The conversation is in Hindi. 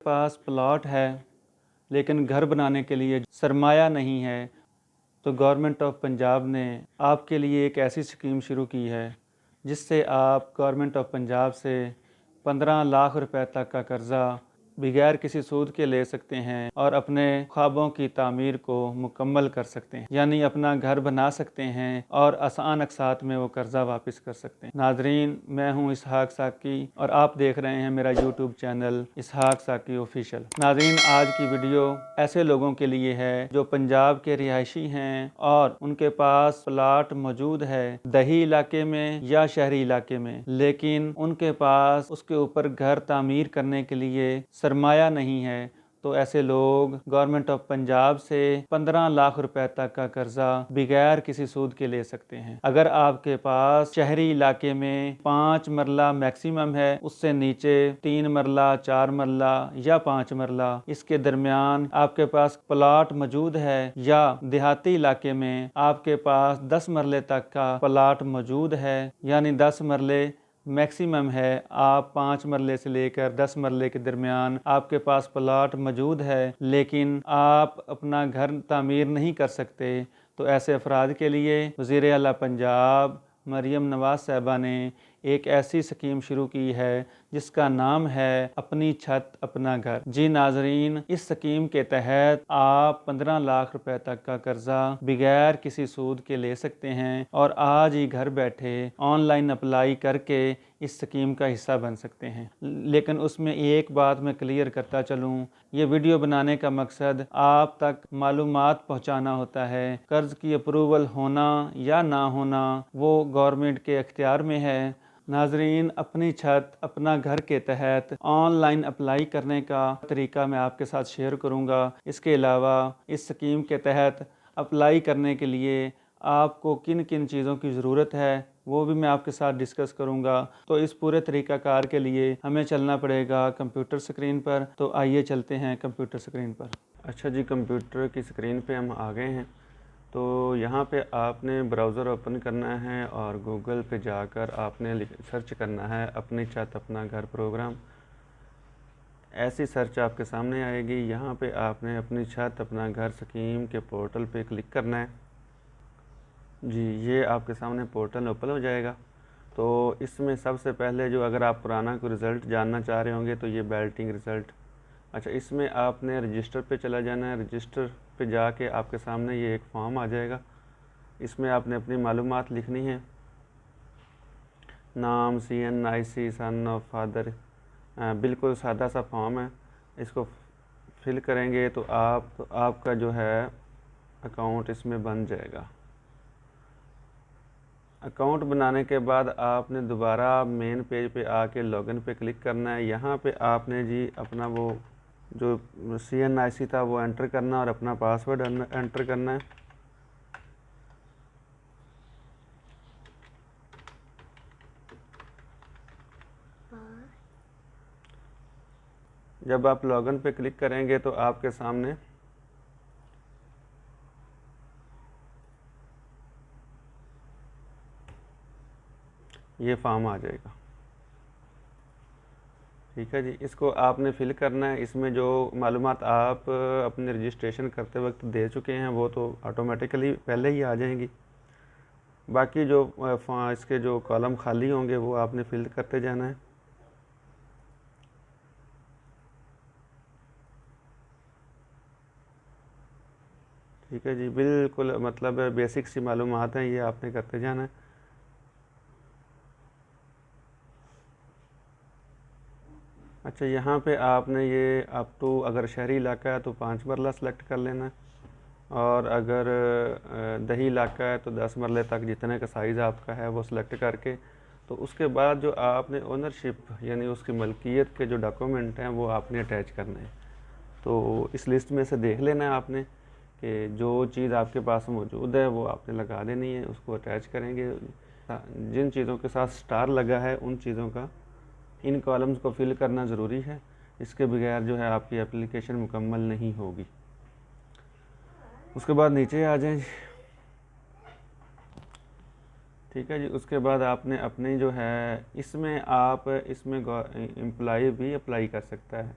पास प्लॉट है लेकिन घर बनाने के लिए सरमाया नहीं है, तो गवर्नमेंट ऑफ पंजाब ने आपके लिए एक ऐसी स्कीम शुरू की है जिससे आप गवर्नमेंट ऑफ पंजाब से 15 लाख रुपए तक का कर्ज़ा बगैर किसी सूद के ले सकते हैं और अपने ख्वाबों की तामीर को मुकम्मल कर सकते हैं, यानी अपना घर बना सकते हैं और आसान अक़सात में वो कर्ज़ा वापस कर सकते हैं। नाज़रीन, मैं हूँ इसहाक साकी और आप देख रहे हैं मेरा यूट्यूब चैनल इसहाक साकी ऑफिशियल। नाज़रीन, आज की वीडियो ऐसे लोगों के लिए है जो पंजाब के रिहायशी हैं और उनके पास प्लाट मौजूद है दही इलाके में या शहरी इलाके में, लेकिन उनके पास उसके ऊपर घर तामीर करने के लिए सरमाया नहीं है। तो ऐसे लोग गवर्नमेंट ऑफ पंजाब से 15 लाख रुपए तक का कर्जा बगैर किसी सूद के ले सकते हैं। अगर आपके पास शहरी इलाके में 5 मरला मैक्सिमम है, उससे नीचे 3 मरला, 4 मरला या 5 मरला, इसके दरमियान आपके पास प्लाट मौजूद है, या देहाती इलाके में आपके पास 10 मरले तक का प्लाट मौजूद है, यानी 10 मरले मैक्सिमम है, आप 5 मरले से लेकर 10 मरले के दरमियान आपके पास प्लाट मौजूद है, लेकिन आप अपना घर तामीर नहीं कर सकते, तो ऐसे अफराद के लिए वज़ीर आला पंजाब मरियम नवाज़ साहिबा ने एक ऐसी स्कीम शुरू की है जिसका नाम है अपनी छत अपना घर। जी नाजरीन, इस स्कीम के तहत आप 15 लाख रुपए तक का कर्जा बगैर किसी सूद के ले सकते हैं और आज ही घर बैठे ऑनलाइन अप्लाई करके इस स्कीम का हिस्सा बन सकते हैं। लेकिन उसमें एक बात मैं क्लियर करता चलूँ, ये वीडियो बनाने का मकसद आप तक मालूमात पहुँचाना होता है। कर्ज की अप्रूवल होना या ना होना वो गवर्नमेंट के अख्तियार में है। नाजरीन, अपनी छत अपना घर के तहत ऑनलाइन अप्लाई करने का तरीका मैं आपके साथ शेयर करूंगा। इसके अलावा इस स्कीम के तहत अप्लाई करने के लिए आपको किन किन चीज़ों की ज़रूरत है वो भी मैं आपके साथ डिस्कस करूंगा। तो इस पूरे तरीक़ाकार के लिए हमें चलना पड़ेगा कंप्यूटर स्क्रीन पर। तो आइए चलते हैं कंप्यूटर स्क्रीन पर। अच्छा जी, कंप्यूटर की स्क्रीन पे हम आ गए हैं। तो यहाँ पे आपने ब्राउज़र ओपन करना है और गूगल पे जाकर आपने सर्च करना है अपनी छत अपना घर प्रोग्राम। ऐसी सर्च आपके सामने आएगी। यहाँ पे आपने अपनी छत अपना घर स्कीम के पोर्टल पे क्लिक करना है। जी, ये आपके सामने पोर्टल ओपन हो जाएगा। तो इसमें सबसे पहले जो, अगर आप पुराना कोई रिज़ल्ट जानना चाह रहे होंगे तो ये बैल्टिंग रिज़ल्ट। अच्छा, इसमें आपने रजिस्टर पे चला जाना है। रजिस्टर पे जाके आपके सामने ये एक फॉर्म आ जाएगा। इसमें आपने अपनी मालूमात लिखनी है, नाम, CNIC, सन ऑफ फादर। बिल्कुल सादा सा फॉर्म है। इसको फिल करेंगे तो आपका जो है अकाउंट इसमें बन जाएगा। अकाउंट बनाने के बाद आपने दोबारा मेन पेज पे आके लॉगिन पे क्लिक करना है। यहाँ पे आपने जी अपना वो जो CNIC था वो एंटर करना और अपना पासवर्ड एंटर करना है। जब आप लॉगिन पे क्लिक करेंगे तो आपके सामने ये फॉर्म आ जाएगा। ठीक है जी, इसको आपने फिल करना है। इसमें जो मालूमात आप अपने रजिस्ट्रेशन करते वक्त दे चुके हैं वो तो ऑटोमेटिकली पहले ही आ जाएंगी। बाकी जो इसके जो कॉलम खाली होंगे वो आपने फिल करते जाना है। ठीक है जी, बिल्कुल मतलब बेसिक सी मालूमात हैं, ये आपने करते जाना है। अच्छा, यहाँ पे आपने ये अप टू, अगर शहरी इलाका है तो 5 मरला सेलेक्ट कर लेना है, और अगर दही इलाका है तो 10 मरले तक जितने का साइज़ आपका है वो सिलेक्ट करके, तो उसके बाद जो आपने ओनरशिप यानी उसकी मलकियत के जो डॉक्यूमेंट हैं वो आपने अटैच करने हैं। तो इस लिस्ट में से देख लेना है आपने कि जो चीज़ आपके पास मौजूद है वो आपने लगा देनी है, उसको अटैच करेंगे। जिन चीज़ों के साथ स्टार लगा है उन चीज़ों का, इन कॉलम्स को फिल करना ज़रूरी है। इसके बगैर जो है आपकी एप्लीकेशन मुकम्मल नहीं होगी। उसके बाद नीचे आ जाएं। ठीक है जी, उसके बाद आपने अपनी जो है इसमें एम्प्लॉय भी अप्लाई कर सकता है।